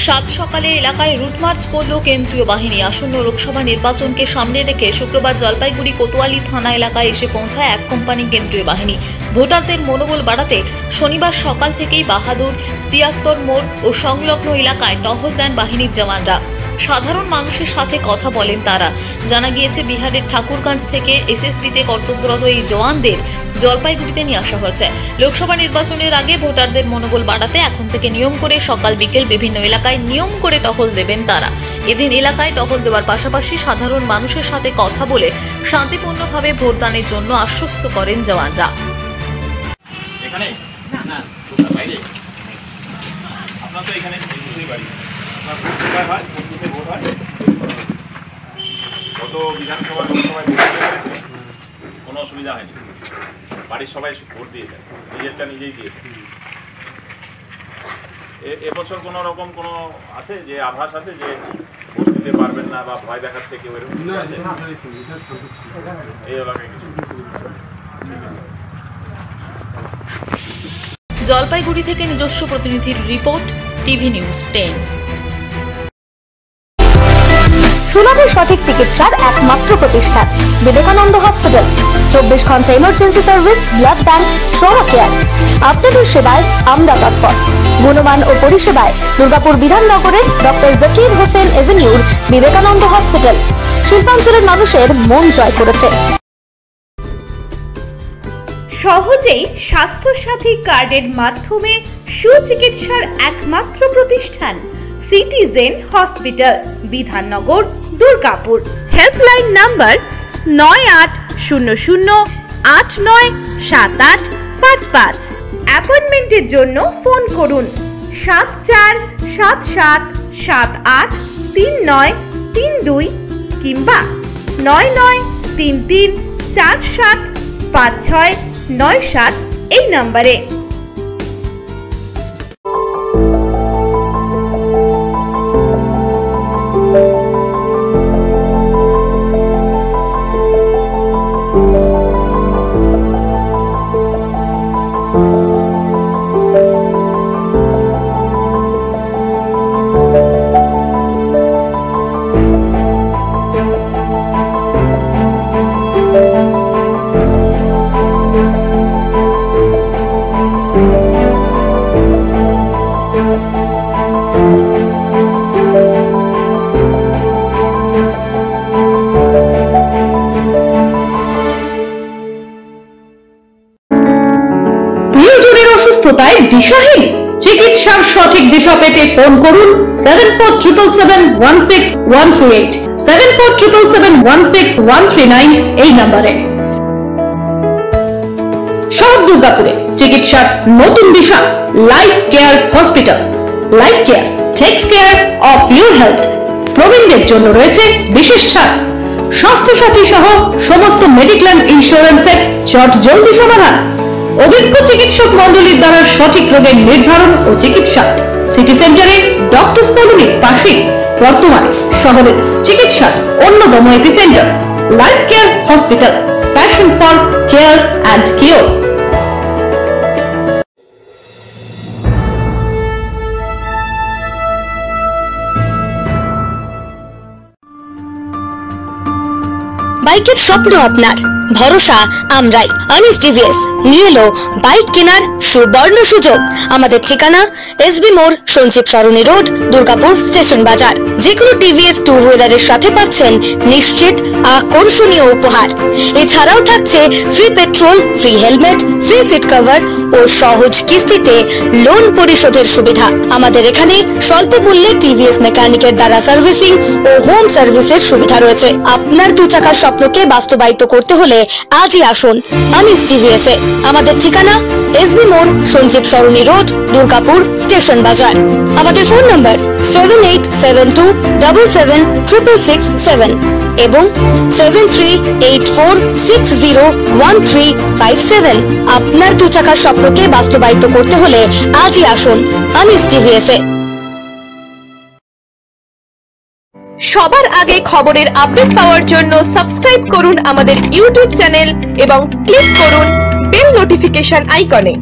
সাত সকালে এলাকায় রুট মার্চ করল কেন্দ্রীয় বাহিনী। আসন্ন লোকসভা নির্বাচনকে সামনে রেখে শুক্রবার জলপাইগুড়ি কোতোয়ালি থানা এলাকায় এসে পৌঁছায় এক কোম্পানি কেন্দ্রীয় বাহিনী। ভোটারদের মনোবল বাড়াতে শনিবার সকাল থেকেই বাহাদুর, তিয়াত্তর মোড় ও সংলগ্ন এলাকায় টহল দেন বাহিনীর জওয়ানরা। সাধারণ মানুষের সাথে কথা বলেন তারা। জানা গিয়েছে, বিহারের ঠাকুরগঞ্জ থেকে এসএসবিতে কর্তব্যরত এই জওয়ানদের জলপাইগুড়িতে নিয়ে আসা হয়েছে। লোকসভা নির্বাচনের আগে ভোটারদের মনোবল বাড়াতে এখন থেকে নিয়ম করে সকাল বিকেল বিভিন্ন এলাকায় নিয়ম করে টহল দেবেন তারা। এদিন এলাকায় টহল দেওয়ার পাশাপাশি সাধারণ মানুষের সাথে কথা বলে শান্তিপূর্ণভাবে ভোটদানের জন্য আশ্বস্ত করেন জওয়ানরা। বিধানসভা লোকসভায় ভোট দিয়েছে, কোনো অসুবিধা হয়নি। বাড়ির সবাই ভোট দিয়েছে, নিজেরটা নিজেই দিয়েছে। এবছর কোনো রকম কোনো আছে যে আভাস আছে যে ভোট দিতে পারবেন না বা ভয় দেখাচ্ছে কেউ এরকম এই এলাকায় কিছু? জলপাইগুড়ি থেকে নিজস্ব প্রতিনিধির রিপোর্ট, টিভি নিউজ 10। সুলভে সঠিক চিকিৎসার একমাত্র প্রতিষ্ঠান বিবেকানন্দ হসপিটাল। 24 ঘন্টা emergency service, blood bank, trauma care. আপনাদের সেবায় আমরা তৎপর। গুণমান ও পরিষেবায় দুর্গাপুর বিধাননগরের ডক্টর জাকির হোসেন এভিনিউর বিবেকানন্দ হসপিটাল শিল্পাঞ্চলের মানুষের মন জয় করেছে। সহজেই স্বাস্থ্যসাথী কার্ডের মাধ্যমে সুচিকিৎসার একমাত্র প্রতিষ্ঠান citizen hospital, Bidhannagar, Durgapur. Helpline number 9800897855। অ্যাপয়েন্টমেন্টের জন্য ফোন করুন 7474783932 কিংবা 9933475697 এই নম্বরে। অসুস্থতায় দিশাহীন? চিকিৎসার সঠিক দিশা পেতে ফোন করুন 7477716138, 7477716139 এই নম্বরে। শহর দুর্গাপুরে চিকিৎসার নতুন দিশা life care hospital. Life care takes care of your health. প্রবীণদের জন্য রয়েছে বিশেষ ছাড়। স্বাস্থ্যসাথী সহ সমস্ত মেডিক্লেম ইন্স্যুরেন্সের চটজলদি সমাধান। অভিজ্ঞ চিকিৎসক মন্ডলীর দ্বারা সঠিক রোগের নির্ধারণ ও চিকিৎসা। সিটি সেন্টারে ডক্টরস কলোনির পাশে বর্তমানে শহরের চিকিৎসার অন্যতম epicentre life care hospital, passion for care and cure. বাইকের স্বপ্ন আপনার, ভরসা আমরাই। আনিস টিভিএস নিয়ে এলো বাইক কেনার সুবর্ণ সুযোগ। আমাদের ঠিকানা এসবি মোড়, সঞ্জীব সরণি রোড, দুর্গাপুর স্টেশন বাজার। যেকোনো টিভিএস টু হুইলারের সাথে পাচ্ছেন নিশ্চিত আকর্ষণীয় উপহার। এছাড়াও থাকছে free petrol, free helmet, free seat cover ও সহজ কিস্তিতে লোন পরিশোধের সুবিধা। আমাদের এখানে স্বল্প মূল্যে টিভিএস মেকানিকের দ্বারা সার্ভিসিং ও হোম সার্ভিসের সুবিধা রয়েছে। আপনার 2 চাকার স্বপ্নকে বাস্তবায়িত করতে হলে আজই আসুন আনিস টিভিএস এ। আমাদের ঠিকানা এসবি মোড়, সঞ্জীব সরণি রোড, দুর্গাপুর স্টেশন বাজার। আমাদের ফোন নম্বর 7872776667 এবং 7384601357। আপনার 2 চাকার স্বপ্নকে বাস্তবায়িত করতে হলে আজই আসুন আনিস টিভিএস এ। সবার আগে খবরের আপডেট পাওয়ার জন্য সাবস্ক্রাইব করুন আমাদের ইউটিউব চ্যানেল এবং ক্লিক করুন বেল নোটিফিকেশন আইকনে।